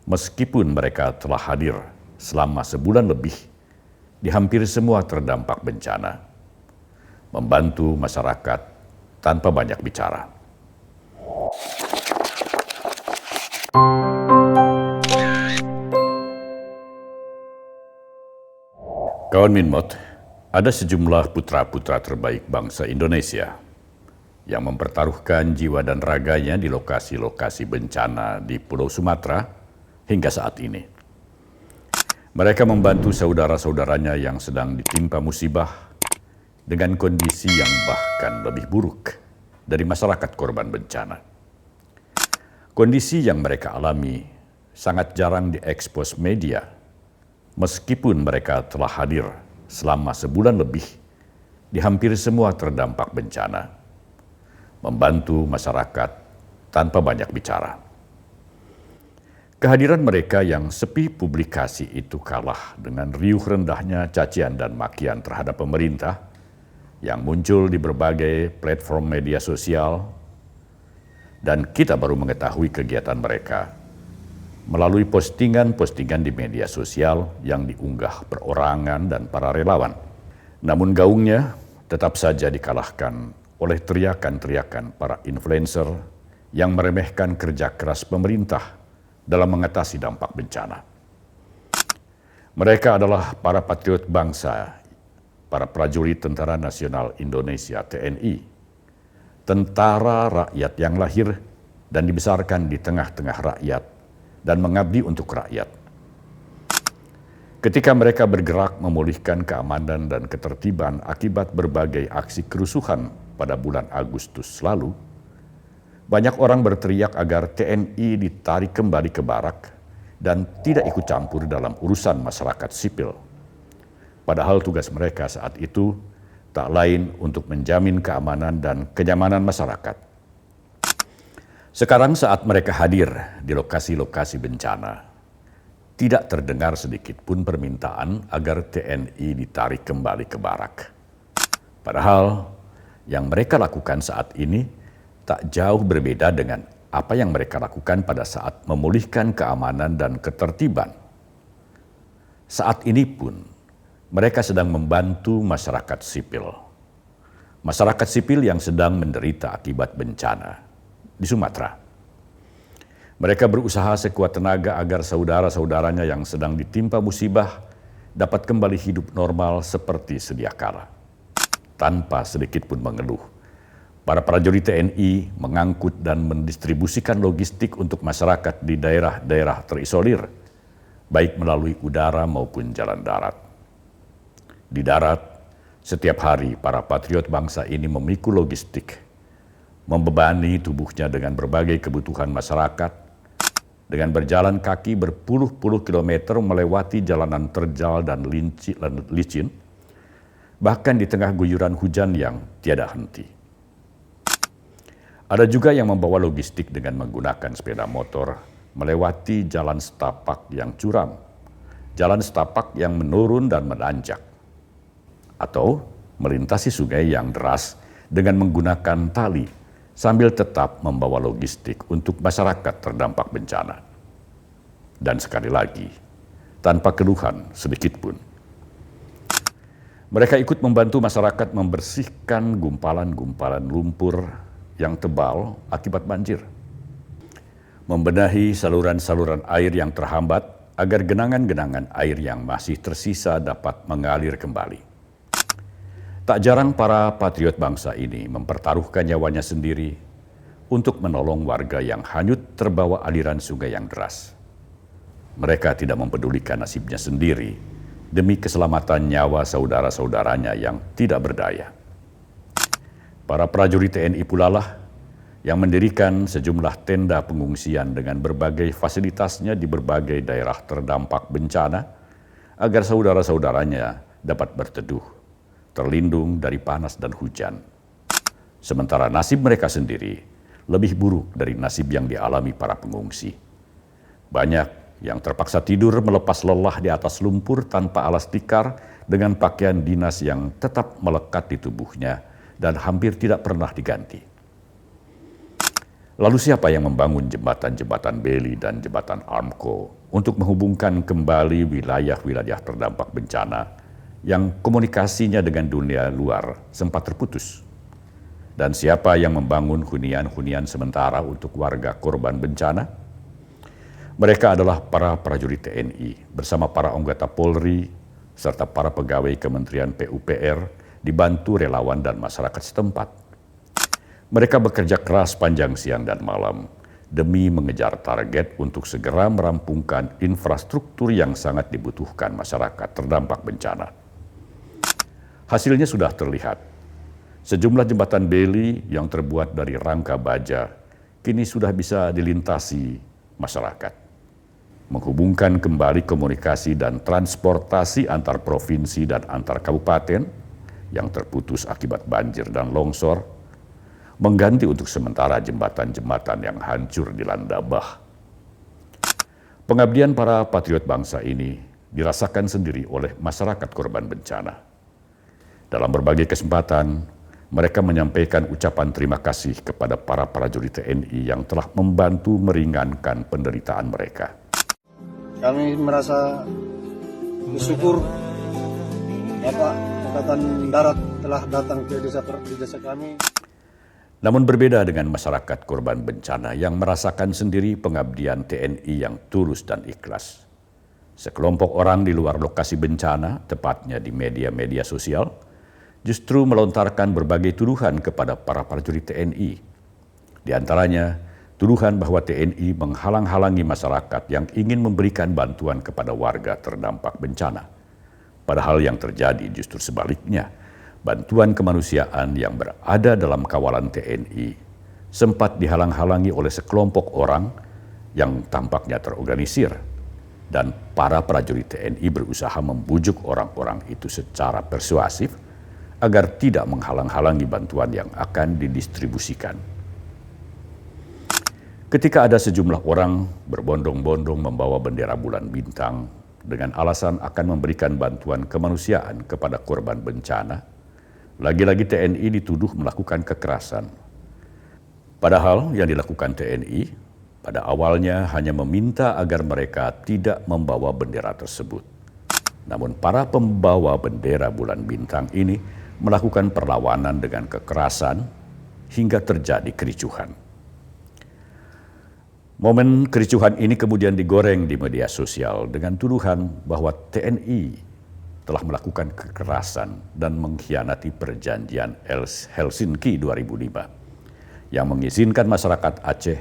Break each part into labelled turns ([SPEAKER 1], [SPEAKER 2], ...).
[SPEAKER 1] Meskipun mereka telah hadir selama sebulan lebih di hampir semua terdampak bencana, membantu masyarakat tanpa banyak bicara. Kawan Minmot, ada sejumlah putra-putra terbaik bangsa Indonesia yang mempertaruhkan jiwa dan raganya di lokasi-lokasi bencana di Pulau Sumatera hingga saat ini. Mereka membantu saudara-saudaranya yang sedang ditimpa musibah dengan kondisi yang bahkan lebih buruk dari masyarakat korban bencana. Kondisi yang mereka alami sangat jarang diekspos media, meskipun mereka telah hadir selama sebulan lebih di hampir semua terdampak bencana, membantu masyarakat tanpa banyak bicara. Kehadiran mereka yang sepi publikasi itu kalah dengan riuh rendahnya cacian dan makian terhadap pemerintah yang muncul di berbagai platform media sosial, dan kita baru mengetahui kegiatan mereka melalui postingan-postingan di media sosial yang diunggah perorangan dan para relawan. Namun gaungnya tetap saja dikalahkan oleh teriakan-teriakan para influencer yang meremehkan kerja keras pemerintah dalam mengatasi dampak bencana. Mereka adalah para patriot bangsa, para prajurit Tentara Nasional Indonesia (TNI), tentara rakyat yang lahir dan dibesarkan di tengah-tengah rakyat dan mengabdi untuk rakyat. Ketika mereka bergerak memulihkan keamanan dan ketertiban akibat berbagai aksi kerusuhan pada bulan Agustus lalu, banyak orang berteriak agar TNI ditarik kembali ke barak dan tidak ikut campur dalam urusan masyarakat sipil. Padahal tugas mereka saat itu tak lain untuk menjamin keamanan dan kenyamanan masyarakat. Sekarang saat mereka hadir di lokasi-lokasi bencana, tidak terdengar sedikit pun permintaan agar TNI ditarik kembali ke barak. Padahal yang mereka lakukan saat ini tak jauh berbeda dengan apa yang mereka lakukan pada saat memulihkan keamanan dan ketertiban. Saat ini pun mereka sedang membantu masyarakat sipil. Masyarakat sipil yang sedang menderita akibat bencana di Sumatera. Mereka berusaha sekuat tenaga agar saudara-saudaranya yang sedang ditimpa musibah dapat kembali hidup normal seperti sedia kala. Tanpa sedikit pun mengeluh, para prajurit TNI mengangkut dan mendistribusikan logistik untuk masyarakat di daerah-daerah terisolir, baik melalui udara maupun jalan darat. Di darat, setiap hari para patriot bangsa ini memikul logistik, membebani tubuhnya dengan berbagai kebutuhan masyarakat, dengan berjalan kaki berpuluh-puluh kilometer melewati jalanan terjal dan licin, bahkan di tengah guyuran hujan yang tiada henti. Ada juga yang membawa logistik dengan menggunakan sepeda motor melewati jalan setapak yang curam, jalan setapak yang menurun dan menanjak, atau melintasi sungai yang deras dengan menggunakan tali, sambil tetap membawa logistik untuk masyarakat terdampak bencana. Dan sekali lagi, tanpa keluhan sedikit pun. Mereka ikut membantu masyarakat membersihkan gumpalan-gumpalan lumpur yang tebal akibat banjir. Membenahi saluran-saluran air yang terhambat agar genangan-genangan air yang masih tersisa dapat mengalir kembali. Tak jarang para patriot bangsa ini mempertaruhkan nyawanya sendiri untuk menolong warga yang hanyut terbawa aliran sungai yang deras. Mereka tidak mempedulikan nasibnya sendiri demi keselamatan nyawa saudara-saudaranya yang tidak berdaya. Para prajurit TNI pula lah yang mendirikan sejumlah tenda pengungsian dengan berbagai fasilitasnya di berbagai daerah terdampak bencana agar saudara-saudaranya dapat berteduh, terlindung dari panas dan hujan. Sementara nasib mereka sendiri lebih buruk dari nasib yang dialami para pengungsi. Banyak yang terpaksa tidur melepas lelah di atas lumpur tanpa alas tikar dengan pakaian dinas yang tetap melekat di tubuhnya dan hampir tidak pernah diganti. Lalu siapa yang membangun jembatan-jembatan Beli dan jembatan Armco untuk menghubungkan kembali wilayah-wilayah terdampak bencana yang komunikasinya dengan dunia luar sempat terputus? Dan siapa yang membangun hunian-hunian sementara untuk warga korban bencana? Mereka adalah para prajurit TNI bersama para anggota Polri serta para pegawai Kementerian PUPR dibantu relawan dan masyarakat setempat. Mereka bekerja keras panjang siang dan malam demi mengejar target untuk segera merampungkan infrastruktur yang sangat dibutuhkan masyarakat terdampak bencana. Hasilnya sudah terlihat. Sejumlah jembatan beli yang terbuat dari rangka baja kini sudah bisa dilintasi masyarakat. Menghubungkan kembali komunikasi dan transportasi antar provinsi dan antar kabupaten yang terputus akibat banjir dan longsor, mengganti untuk sementara jembatan-jembatan yang hancur dilanda bah. Pengabdian para patriot bangsa ini dirasakan sendiri oleh masyarakat korban bencana. Dalam berbagai kesempatan, mereka menyampaikan ucapan terima kasih kepada para prajurit TNI yang telah membantu meringankan penderitaan mereka.
[SPEAKER 2] Kami merasa bersyukur Bapak Angkatan Darat telah datang ke desa kami.
[SPEAKER 1] Namun berbeda dengan masyarakat korban bencana yang merasakan sendiri pengabdian TNI yang tulus dan ikhlas. Sekelompok orang di luar lokasi bencana, tepatnya di media-media sosial, justru melontarkan berbagai tuduhan kepada para prajurit TNI. Di antaranya, tuduhan bahwa TNI menghalang-halangi masyarakat yang ingin memberikan bantuan kepada warga terdampak bencana. Padahal yang terjadi justru sebaliknya. Bantuan kemanusiaan yang berada dalam kawalan TNI sempat dihalang-halangi oleh sekelompok orang yang tampaknya terorganisir. Dan para prajurit TNI berusaha membujuk orang-orang itu secara persuasif agar tidak menghalang-halangi bantuan yang akan didistribusikan. Ketika ada sejumlah orang berbondong-bondong membawa bendera bulan bintang dengan alasan akan memberikan bantuan kemanusiaan kepada korban bencana, lagi-lagi TNI dituduh melakukan kekerasan. Padahal yang dilakukan TNI pada awalnya hanya meminta agar mereka tidak membawa bendera tersebut. Namun para pembawa bendera bulan bintang ini melakukan perlawanan dengan kekerasan hingga terjadi kericuhan. Momen kericuhan ini kemudian digoreng di media sosial dengan tuduhan bahwa TNI telah melakukan kekerasan dan mengkhianati perjanjian Helsinki 2005 yang mengizinkan masyarakat Aceh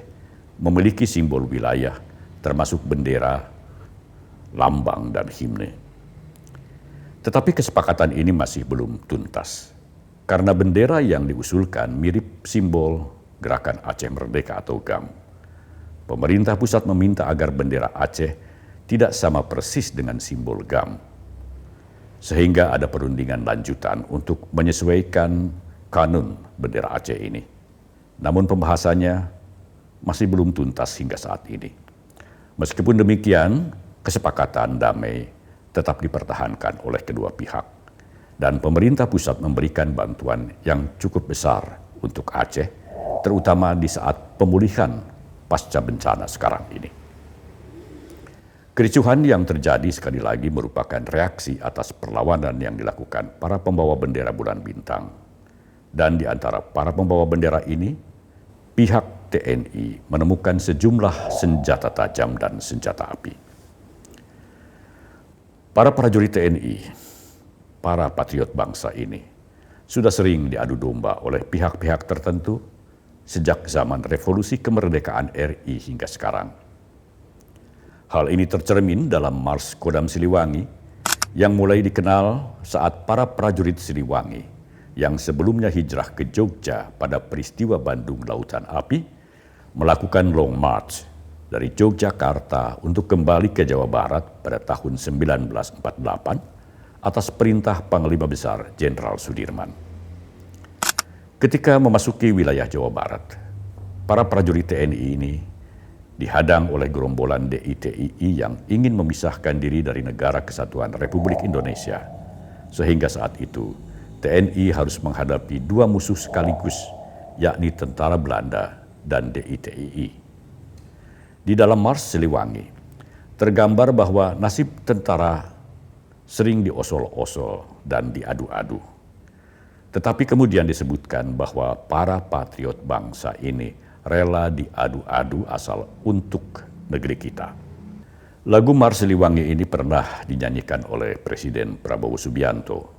[SPEAKER 1] memiliki simbol wilayah termasuk bendera, lambang, dan himne. Tetapi kesepakatan ini masih belum tuntas karena bendera yang diusulkan mirip simbol Gerakan Aceh Merdeka atau GAM. Pemerintah pusat meminta agar bendera Aceh tidak sama persis dengan simbol GAM. Sehingga ada perundingan lanjutan untuk menyesuaikan kanun bendera Aceh ini. Namun pembahasannya masih belum tuntas hingga saat ini. Meskipun demikian, kesepakatan damai tetap dipertahankan oleh kedua pihak. Dan pemerintah pusat memberikan bantuan yang cukup besar untuk Aceh, terutama di saat pemulihan pasca bencana sekarang ini. Kericuhan yang terjadi sekali lagi merupakan reaksi atas perlawanan yang dilakukan para pembawa bendera bulan bintang. Dan di antara para pembawa bendera ini, pihak TNI menemukan sejumlah senjata tajam dan senjata api. Para prajurit TNI, para patriot bangsa ini, sudah sering diadu domba oleh pihak-pihak tertentu sejak zaman revolusi kemerdekaan RI hingga sekarang. Hal ini tercermin dalam Mars Kodam Siliwangi yang mulai dikenal saat para prajurit Siliwangi yang sebelumnya hijrah ke Jogja pada peristiwa Bandung Lautan Api melakukan long march dari Yogyakarta untuk kembali ke Jawa Barat pada tahun 1948 atas perintah Panglima Besar Jenderal Sudirman. Ketika memasuki wilayah Jawa Barat, para prajurit TNI ini dihadang oleh gerombolan DITII yang ingin memisahkan diri dari Negara Kesatuan Republik Indonesia. Sehingga saat itu, TNI harus menghadapi dua musuh sekaligus, yakni tentara Belanda dan DITII. Di dalam Mars Siliwangi, tergambar bahwa nasib tentara sering diosol-osol dan diadu-adu. Tetapi kemudian disebutkan bahwa para patriot bangsa ini rela diadu-adu asal untuk negeri kita. Lagu Mars Siliwangi ini pernah dinyanyikan oleh Presiden Prabowo Subianto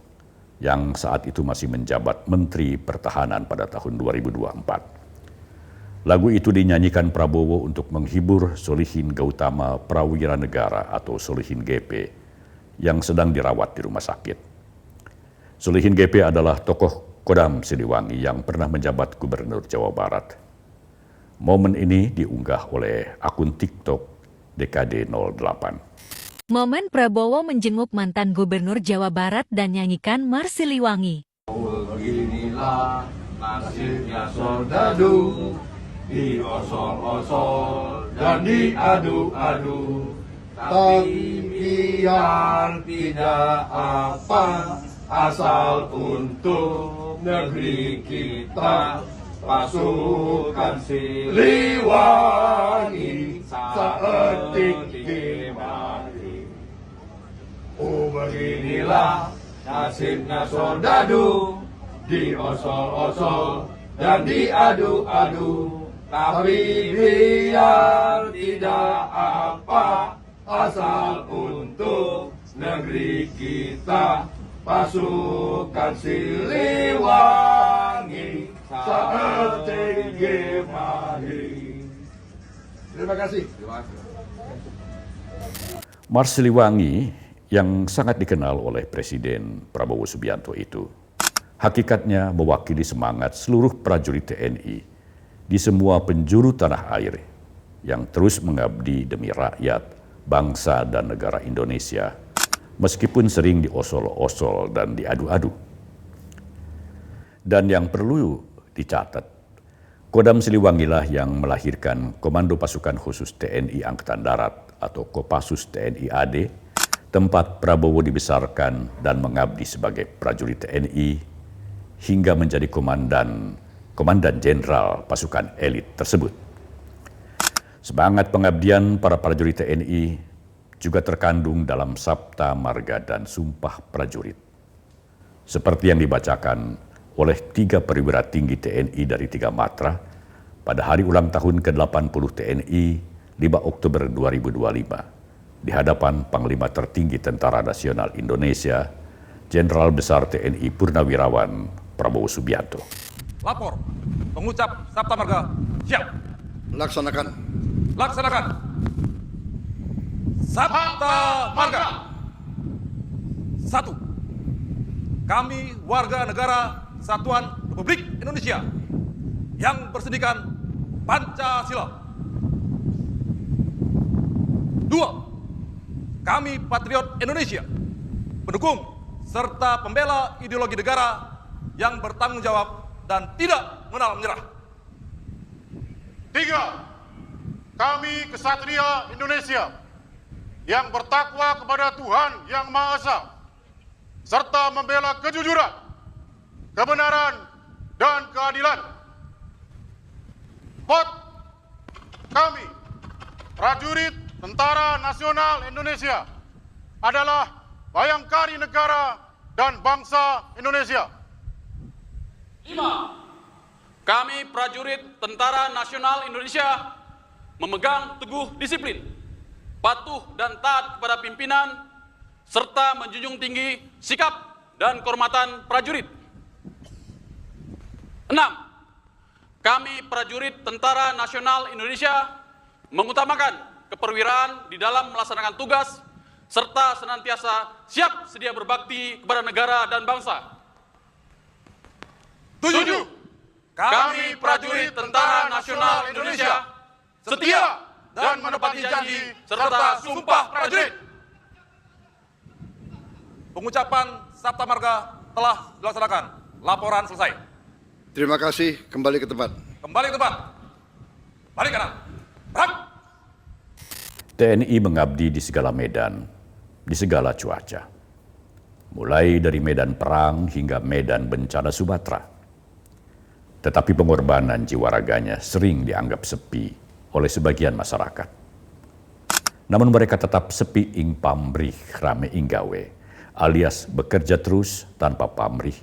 [SPEAKER 1] yang saat itu masih menjabat Menteri Pertahanan pada tahun 2024. Lagu itu dinyanyikan Prabowo untuk menghibur Solihin Gautama Prawira Negara atau Solihin GP yang sedang dirawat di rumah sakit. Solihin GP adalah tokoh Kodam Siliwangi yang pernah menjabat Gubernur Jawa Barat. Momen ini diunggah oleh akun TikTok DKD 08.
[SPEAKER 3] Momen Prabowo menjenguk mantan Gubernur Jawa Barat dan nyanyikan Mars Siliwangi.
[SPEAKER 4] Beginilah nasibnya sordadu, diosol-osol dan diadu-adu, tapi biar tidak apa, asal untuk negeri kita, pasukan Siliwangi seetik dimari. Oh beginilah nasibnya sordadu, diosol-osol dan diadu-adu, tapi biar tidak apa, asal untuk negeri kita, pasukan Siliwangi seetik dimari. Terima kasih.
[SPEAKER 1] Mars Siliwangi yang sangat dikenal oleh Presiden Prabowo Subianto itu hakikatnya mewakili semangat seluruh prajurit TNI di semua penjuru tanah air yang terus mengabdi demi rakyat, bangsa dan negara Indonesia meskipun sering diosol-osol dan diadu-adu. Dan yang perlu dicatat, Kodam Siliwangilah yang melahirkan Komando Pasukan Khusus TNI Angkatan Darat atau Kopassus TNI AD, tempat Prabowo dibesarkan dan mengabdi sebagai prajurit TNI hingga menjadi Komandan Jenderal pasukan elit tersebut. Semangat pengabdian para prajurit TNI juga terkandung dalam Sabta Marga dan Sumpah Prajurit. Seperti yang dibacakan oleh 3 perwira tinggi TNI dari 3 matra pada hari ulang tahun ke-80 TNI 5 Oktober 2025 di hadapan Panglima Tertinggi Tentara Nasional Indonesia, Jenderal Besar TNI Purnawirawan Prabowo Subianto.
[SPEAKER 5] Lapor, pengucap Sabta Marga, siap.
[SPEAKER 2] Laksanakan.
[SPEAKER 5] Laksanakan. Sabta Marga. 1. Kami warga negara Kesatuan Republik Indonesia yang bersendikan Pancasila. 2. Kami patriot Indonesia, pendukung serta pembela ideologi negara yang bertanggung jawab dan tidak mengenal menyerah.
[SPEAKER 6] 3. Kami kesatria Indonesia yang bertakwa kepada Tuhan Yang Maha Esa serta membela kejujuran, kebenaran, dan keadilan. 4. Kami, prajurit Tentara Nasional Indonesia, adalah bayangkari negara dan bangsa Indonesia.
[SPEAKER 7] 5. Kami prajurit Tentara Nasional Indonesia memegang teguh disiplin, patuh dan taat kepada pimpinan, serta menjunjung tinggi sikap dan kehormatan prajurit. 6. Kami prajurit Tentara Nasional Indonesia mengutamakan keperwiraan di dalam melaksanakan tugas, serta senantiasa siap sedia berbakti kepada negara dan bangsa.
[SPEAKER 6] 7. Kami prajurit Tentara Nasional Indonesia setia dan menepati janji serta sumpah prajurit.
[SPEAKER 5] Pengucapan Sabta Marga telah dilaksanakan. Laporan selesai.
[SPEAKER 2] Terima kasih, kembali ke tempat.
[SPEAKER 5] Kembali ke tempat. Balik kanan. Berang.
[SPEAKER 1] TNI mengabdi di segala medan, di segala cuaca. Mulai dari medan perang hingga medan bencana Sumatera. tetapi pengorbanan jiwa raganya sering dianggap sepi oleh sebagian masyarakat. Namun mereka tetap sepi ing pamrih rame ing gawe, alias bekerja terus tanpa pamrih,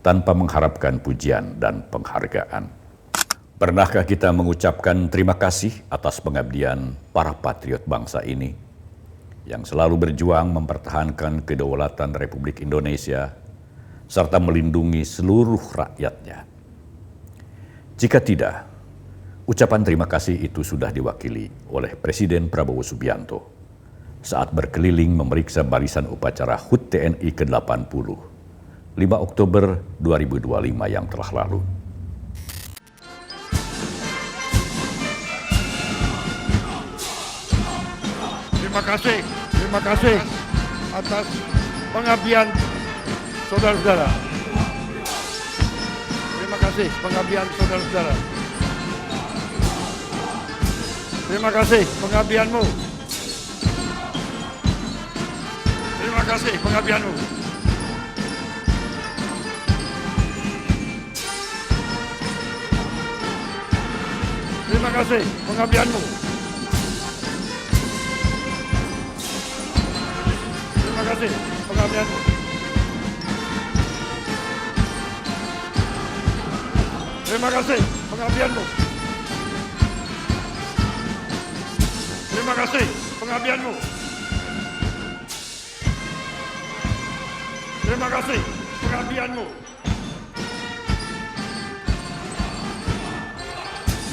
[SPEAKER 1] tanpa mengharapkan pujian dan penghargaan. Pernahkah kita mengucapkan terima kasih atas pengabdian para patriot bangsa ini yang selalu berjuang mempertahankan kedaulatan Republik Indonesia serta melindungi seluruh rakyatnya? Jika tidak, ucapan terima kasih itu sudah diwakili oleh Presiden Prabowo Subianto saat berkeliling memeriksa barisan upacara HUT TNI ke-80, 5 Oktober 2025 yang telah lalu.
[SPEAKER 2] Terima kasih atas pengabdian saudara-saudara. Terima kasih pengabdian saudara-saudara. Terima kasih pengabdianmu. Terima kasih pengabdianmu. Terima kasih pengabdianmu. Terima kasih pengabdianmu. Terima kasih pengabdianmu. Terima kasih pengabdianmu. Terima kasih pengabdianmu.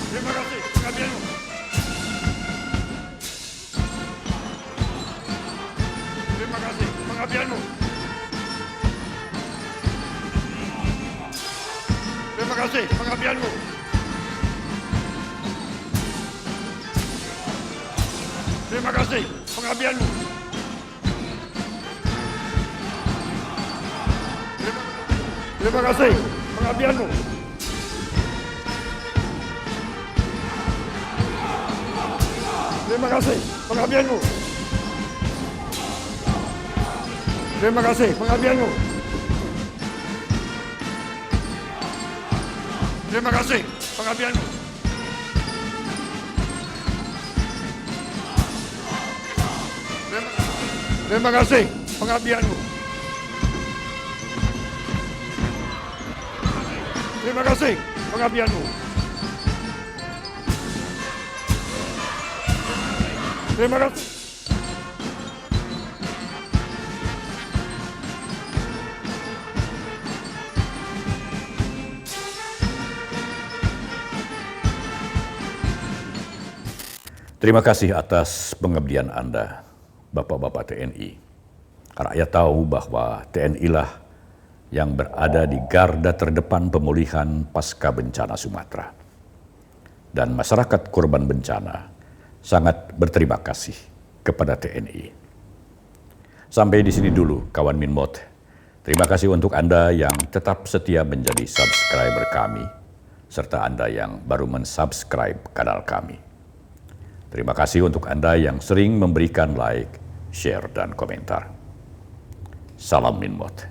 [SPEAKER 2] Terima kasih pengabdianmu. Terima kasih pengabdianmu. Terima kasih pengabdianmu. Terima kasih pengabdianmu. Terima kasih pengabdianmu. Terima kasih pengabdianmu. Terima kasih pengabdianmu. Terima kasih pengabdianmu. Terima kasih pengabdianmu. Terima kasih pengabdianmu. Terima kasih.
[SPEAKER 1] Terima kasih atas pengabdian Anda, Bapak-Bapak TNI. Rakyat tahu bahwa TNI lah yang berada di garda terdepan pemulihan pasca bencana Sumatera. Dan masyarakat korban bencana sangat berterima kasih kepada TNI. Sampai di sini dulu, kawan Minmot. Terima kasih untuk Anda yang tetap setia menjadi subscriber kami, serta Anda yang baru mensubscribe kanal kami. Terima kasih untuk Anda yang sering memberikan like, share, dan komentar. Salam Minmot.